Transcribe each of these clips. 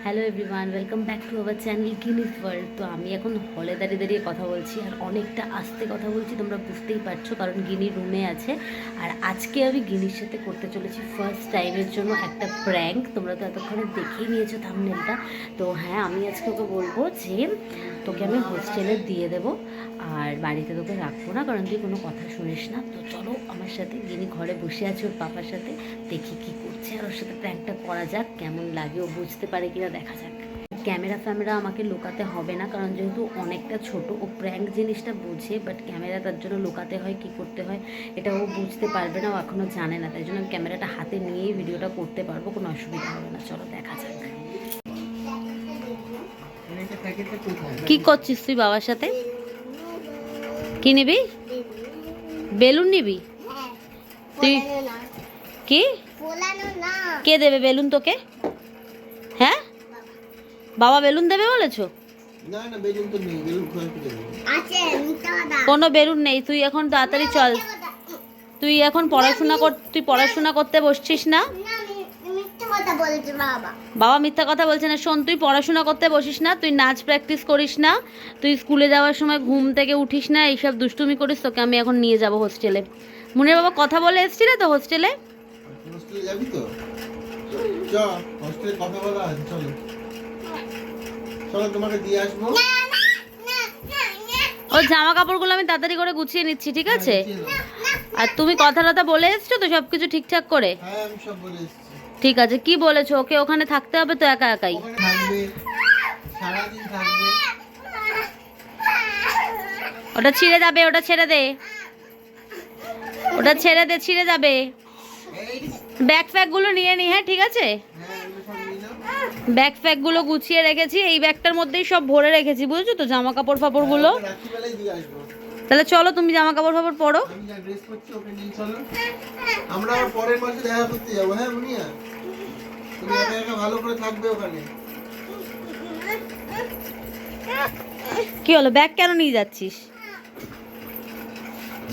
Hello everyone, welcome back to our channel Guinness world. তো আমি এখন হলে দাঁড়িয়ে দাঁড়িয়ে কথা বলছি আর অনেকটা আস্তে কথা বলছি, তোমরা বুঝতেই পারছো, কারণ গিনি রুমে আছে। আর আজকে আমি গিনির সাথে করতে চলেছি ফার্স্ট টাইমের জন্য একটা প্র্যাঙ্ক। তোমরা তো এতক্ষণে দেখেই নিয়েছো থাম্বনেলটা। তো হ্যাঁ, আমি আজকে ওকে বলবো যে তোকে আমি হোস্টেলে দিয়ে দেবো আর বাড়িতে তোকে রাখবো না, কারণ তুই কোনো কথা শুনিস না। তো চলো আমার সাথে, গিনি ঘরে বসে আছে ওর পাপার সাথে, দেখি কি করছে আর ওর সাথে প্র্যাঙ্কটা করা যাক, কেমন লাগে ও বুঝতে পারে কিনা দেখা যাক। ক্যামেরা ফ্যামেরা আমাকে লুকাতে হবে না, কারণ যেহেতু অনেকটা ছোট, ও প্র্যাঙ্ক জিনিসটা বুঝে, বাট ক্যামেরা তার জন্য লুকাতে হয়, কি করতে হয় এটা ও বুঝতে পারবে না, ও এখনও জানে না। তাই জন্য আমি ক্যামেরাটা হাতে নিয়েই ভিডিওটা করতে পারবো, কোনো অসুবিধা হবে না। চলো দেখা যাক। কি করছিস তুই বাবার সাথে? কি নিবি? বেলুন নিবি তুই? কি কে দেবে বেলুন তোকে? হ্যাঁ, বাবা বেলুন দেবে বলেছো? না না, বেলুন তো নেই, বেলুন কোথায় দেব? আছে মিথ্যা কথা। কোনো বেলুন নেই। তুই এখন তাড়াতাড়ি চল, তুই এখন তুই পড়াশোনা করতে বসছিস না? না মিথ্যা কথা বলছে বাবা। বাবা মিথ্যা কথা বলছে না। শোন, তুই পড়াশোনা করতে বসিস না, তুই নাচ প্র্যাকটিস করিস না, তুই স্কুলে যাওয়ার সময় ঘুম থেকে উঠিস না, এইসব দুষ্টুমি করিস। তোকে আমি এখন নিয়ে যাব হোস্টেলে। মুনির বাবা কথা বলে এসেছিলে তো হোস্টেলে? হোস্টেলে যাবি তো? চ, হোস্টেলে কথা বলা আছে, চলো চলো, তোমাকে দিয়ে আসবো। ও জামা কাপড়গুলো আমি তাড়াতাড়ি করে গুছিয়ে নিচ্ছি, ঠিক আছে? আর তুমি কথা টথা বলে এসছো তো সব কিছু ঠিকঠাক করে? হ্যাঁ, আমি সব বলে এসেছি। ঠিক আছে। কি বলেছো? ওকে ওখানে থাকতে হবে তো একা একাই? ওখানে থাকবে, সারাদিন থাকবে। ওটা ছিঁড়ে যাবে, ওটা ছেড়ে দে, ওটা ছেড়ে দে, ছিঁড়ে যাবে। ব্যাগ ফ্যাগগুলো নিয়ে নি, হ্যাঁ ঠিক আছে? হ্যাঁ, আমি সব নিলাম। ব্যাগ ফ্যাগগুলো গুছিয়ে রেখেছি, এই ব্যাগটার মধ্যেই সব ভরে রেখেছি, বুঝেছো তো? জামা কাপড় ফাপড়গুলো। হ্যাঁ, রাত্রিবেলায় দিয়ে আসবো। তাহলে চলো, তুমি জামা কাপড় ফাপড় পরো। আমি যা ড্রেস করছি ওকে নিয়ে চলো, আমরা আবার পরের মাসে দেখা করতে যাবো। হ্যাঁ মুনিয়া, তুমি একা একা ভালো করে থাকবে ওখানে। কি হলো, ব্যাগ কেন নিয়ে যাচ্ছিস?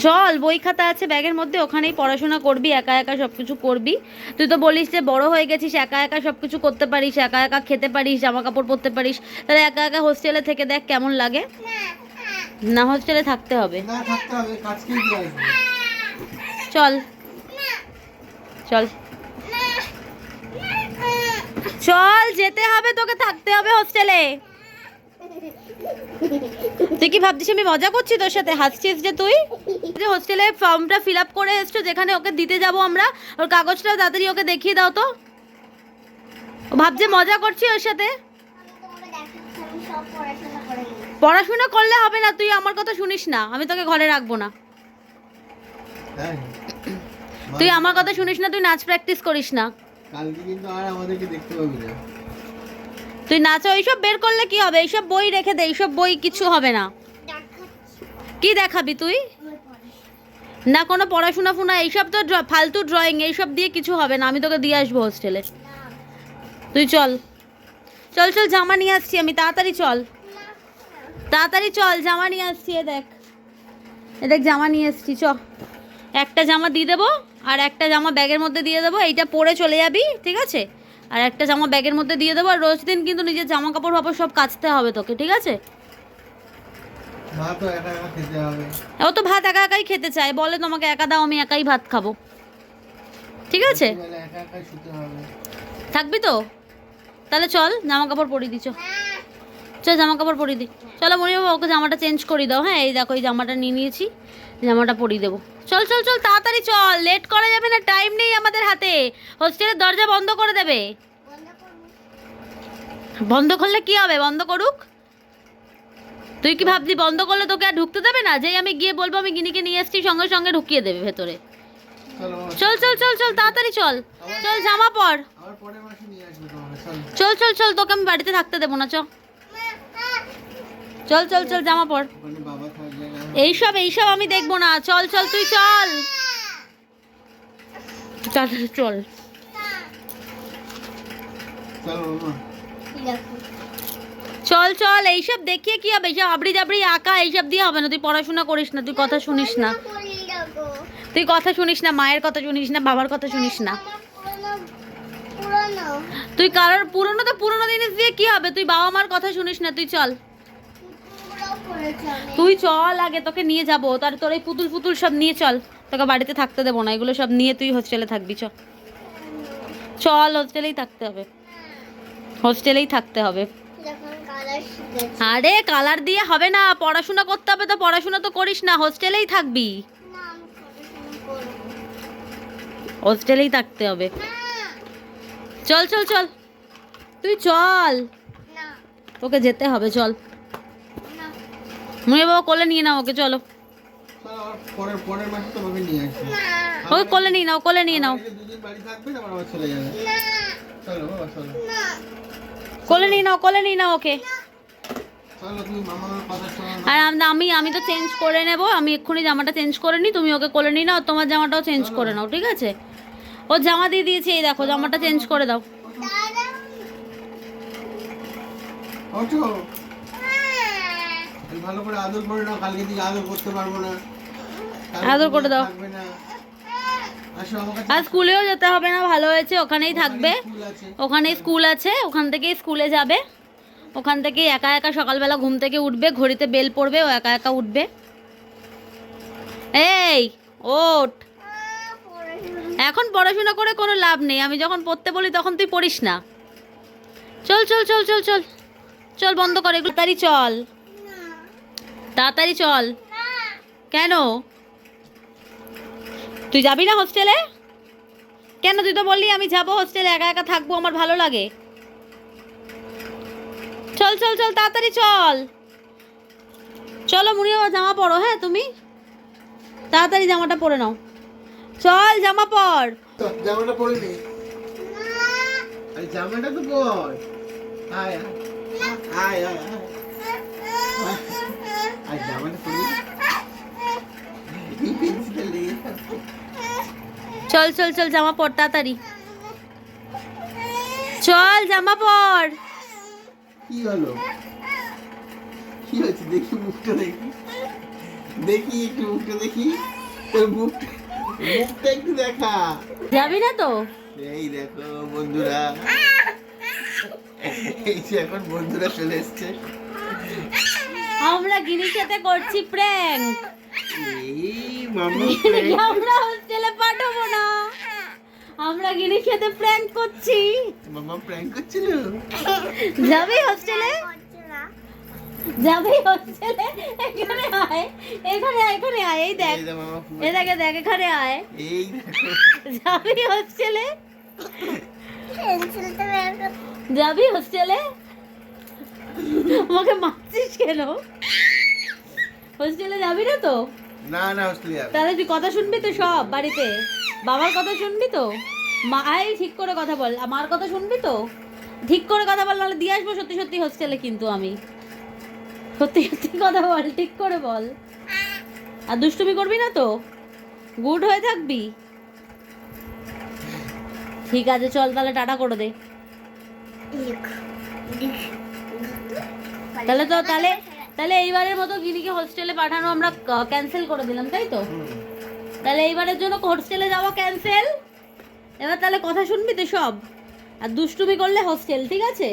চল, বই খাতা আছে ব্যাগের মধ্যে, ওখানেই পড়াশোনা করবি, একা একা সব কিছু করবি। তুই তো বলিস যে বড় হয়ে গেছিস, একা একা সব কিছু করতে পারিস, একা একা খেতে পারিস, জামা কাপড় পরতে পারিস। তাহলে একা একা হোস্টেলে থেকে দেখ কেমন লাগে। না, হোস্টেলে থাকতে হবে। না, থাকতে হবে, কাজকেই দিয়ে আসবো। চল চল চল, যেতে হবে তোকে, থাকতে হবে হোস্টেলে। তুই কি ভাবছিস আমি মজা করছি তোর সাথে? হাসছিস যে তুই? যে হোস্টেলে ফর্মটা ফিল আপ করে এসছো, যেখানে ওকে দিতে যাব আমরা, ওর কাগজটাও তাড়াতাড়ি ওকে দেখিয়ে দাও তো। ও ভাবছে মজা করছি ওর সাথে। আমি সব পড়াশোনা করে নিই। পড়াশোনা করলে হবে না, তুই আমার কথা শুনিস না, আমি তোকে ঘরে রাখবো না। হ্যাঁ, তুই আমার কথা শুনিস না, তুই নাচ প্র্যাকটিস করিস না। কালকে কিন্তু আর আমাদেরকে দেখতে পাবি না। তুই নাচ ওইসব বের করলে কি হবে? এইসব বই রেখে দে, এইসব বই কিছু হবে না। কি দেখাবি তুই? না কোনো পড়াশোনা ফুনা এইসব তো ফালতু ড্রয়িং, এইসব দিয়ে কিছু হবে না। আমি তোকে দিয়ে আসবো হোস্টেলে, তুই চল। চল চল, জামা নিয়ে আসছি আমি, তাড়াতাড়ি চল, তাড়াতাড়ি চল, জামা নিয়ে আসছি। এ দেখ, এ দেখ জামা নিয়ে এসছি, চ। একটা জামা দিয়ে দেবো আর একটা জামা ব্যাগের মধ্যে দিয়ে দেবো, এইটা পরে চলে যাবি, ঠিক আছে? আর একটা জামা ব্যাগের মধ্যে দিয়ে দেবো। আর রোজ দিন কিন্তু নিজের জামা কাপড় ফাপড় সব কাচতে হবে তোকে, ঠিক আছে? ভাত তো একা একা খেতে হবে। ও তো ভাত একা একাই খেতে চায়, বলে তোমাকে একা দাও, আমি একাই ভাত খাবো, ঠিক আছে? রাত্রিবেলা একা একাই শুতে হবে। থাকবি তো? তাহলে চল, জামা কাপড় পরিয়ে দিচ্ছ, চল জামা কাপড় পরিয়ে দি। চলো মনি বাবা, ওকে জামাটা চেঞ্জ করে দাও। হ্যাঁ, এই দেখো, এই জামাটা নিয়ে নিয়েছি, জামাটা পরিয়ে দেবো। চল চল চল, তাড়াতাড়ি চল, লেট করা যাবে না, টাইম নেই আমাদের হাতে। হোস্টেলের দরজা বন্ধ করে দেবে। বন্ধ করলে কি হবে? বন্ধ করুক। তুই কি ভাবলি বন্ধ করলে তোকে আর ঢুকতে দেবে না? যেই আমি গিয়ে বলবো আমি গিনিকে নিয়ে এসেছি, সঙ্গে সঙ্গে ঢুকিয়ে দেবে ভেতরে। চলো, চল চল চল চল, তাড়াতাড়ি চল, চল জামা পর। আবার পরের মাসে নিয়ে আসবো তোমাকে, চলো। চল চল চল, তোকে আমি বাড়িতে থাকতে দেবো না, চল চল চল চল, জামা পর। ওখানে বাবা থাকবে না। এইসব এইসব আমি দেখবো না, চল চল, তুই চল, চল চল। চলো মামা। চল চল, এইসব দেখিয়ে কি হবে? এইসব আবড়ি জাবড়ি আঁকা এইসব দিয়ে হবে না। তুই পড়াশোনা করিস না, তুই কথা শুনিস না, তুই কথা শুনিস না, মায়ের কথা শুনিস না, বাবার কথা শুনিস না। পুরনো পুরনো তুই কারোর পুরনো তো পুরনো জিনিস দিয়ে কি হবে, তুই বাবা মার কথা শুনিস না, তুই চল, পুরো করেছে অনেক। তুই চল আগে, তোকে নিয়ে যাবো, তার তোর এই পুতুল ফুতুল সব নিয়ে চল, তোকে বাড়িতে থাকতে দেবো না, এগুলো সব নিয়ে তুই হোস্টেলে থাকবি, চল চল, হোস্টেলেই থাকতে হবে, হোস্টেলেই থাকতে হবে। যখন কালার শিখেছি আরে কালার দিয়ে হবে না, পড়াশোনা করতে হবে, তো পড়াশোনা তো করিস না, হোস্টেলেই থাকবি, না আমি পড়াশোনা করবো হোস্টেলেই থাকতে হবে, না চল চল চল, তুই চল, না তোকে যেতে হবে, চল, না মুয়ে বাবা কোলে নিয়ে নাও ওকে, চলো, পরের পরের মাসে তোমাকে নিয়ে আসবো। না ওকে কোলে নিয়ে নাও, কোলে নিয়ে নাও, আমার এই যে দুদিন বাড়ি থাকবে, তারপর আবার চলে যাবে। না চলো বাবা, চলো না কোলে নিয়ে নাও, কোলে নিয়ে নাও ওকে। চলো, তুমি মামার কথা শোনো না। আর আমি আমি তো চেঞ্জ করে নেব, আমি এক্ষুনি জামাটা চেঞ্জ করে নিই, তুমি ওকে কোলে নিয়ে নাও, তোমার জামাটাও চেঞ্জ করে নাও, ঠিক আছে? ও জামা দিয়ে দিয়েছি, এই দেখো জামাটা চেঞ্জ করে দাও। দাদা ওঠো, এই ভালো করে আদর করে নাও, কালকে দিকে আদর করতে পারবো না। কালকে আদর করে তুমি দাও। থাকবে না। আসো আমার কাছে। আর স্কুলেও যেতে হবে না, ভালো হয়েছে, ওখানেই থাকবে, স্কুল আছে। ওখানেই স্কুল আছে, ওখান থেকেই স্কুলে যাবে, ওখান থেকেই একা একা সকালবেলা ঘুম থেকে উঠবে, ঘড়িতে বেল পড়বে, ও একা একা উঠবে। এই ওঠ, পড়াশোনা এখন পড়াশোনা করে কোনো লাভ নেই, আমি যখন পড়তে বলি তখন তুই পড়িস না। চল চল চল চল চল চল, বন্ধ কর এগুলো, তাড়াতাড়ি চল, না তাড়াতাড়ি চল। না কেন তুই যাবি না হোস্টেলে? কেন, তুই তো বললি আমি যাবো হোস্টেলে, একা একা থাকবো, আমার ভালো লাগে। চল চল চল, তাড়াতাড়ি চল, চলো মুড়িয়ে জামা পরো, হ্যাঁ তুমি তাড়াতাড়ি জামাটা পরে নাও, চল জামা পর। তো, জামাটা পরে নে। আরে জামাটা তো পর। আয় আয় আয় আয় আয়। আর জামাটা পরে নে। এই পেন্সিলটা লেগে যাচ্ছে। চল চল চল, জামা পর তাড়াতাড়ি, চল জামা পর। কি হলো? কি হয়েছে দেখি, মুখটা দেখি, দেখি একটু মুখটা দেখি, তোর মুখটা, মুখটা একটু দেখা। যাবি না তো? এই দেখো বন্ধুরা, এই যে এখন বন্ধুরা চলে এসছে। আমরা গিনির সাথে করছি প্র্যাঙ্ক, এই মামা আমরা হোস্টেলে পাঠাবো না, আমরা গিনির সাথে প্র্যাঙ্ক করছি। মামা প্র্যাঙ্ক করছিল। যাবি হোস্টেলে? করছে না যাবি হোস্টেলে? এখানে আয়, এখানে আয়, এখানে আয়, এই দেখ, এই যে মামা এই দেখ, এই দেখ, এখানে আয়, এই দেখো, যাবি হোস্টেলে? পেন্সিলটা বের কর যাবি হোস্টেলে? আমাকে মারছিস কেন? হোস্টেলে যাবি না তো? না না হোস্টেলে যাবে। তাহলে তুই কথা শুনবি তো সব বাড়িতে, বাবার কথা শুনবি তো, মা আয় ঠিক করে কথা বল, আমার কথা শুনবি তো, ঠিক করে কথা বল, নাহলে দিয়ে আসবো সত্যি সত্যি হোস্টেলে, কিন্তু আমি সত্যি সত্যি কথা বল, ঠিক করে বল, আর দুষ্টুমি করবি না তো, গুড হয়ে থাকবি। ঠিক আছে চল তাহলে টাটা করে দে। তাহলে তো তাহলে তাহলে এইবারের মতো গিনিকে হোস্টেলে পাঠানো আমরা ক্যান্সেল করে দিলাম, তাই তো? তাহলে এইবারের জন্য হোস্টেলে যাওয়া ক্যান্সেল। এবার তাহলে কথা শুনবি তো সব, আর দুষ্টুমি করলে হোস্টেল, ঠিক আছে?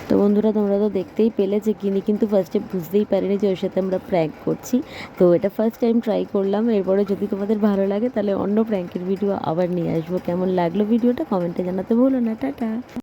তো বন্ধুরা তোমরা তো দেখতেই পেলে যে গিনি কিন্তু ফার্স্টে বুঝতেই পারিনি যে ওর সাথে আমরা প্র্যাঙ্ক করছি, তো এটা ফার্স্ট টাইম ট্রাই করলাম। এরপরে যদি তোমাদের ভালো লাগে তাহলে অন্য প্র্যাঙ্কের ভিডিও আবার নিয়ে আসবো। কেমন লাগলো ভিডিওটা কমেন্টে জানাতে ভুলো না। টাটা।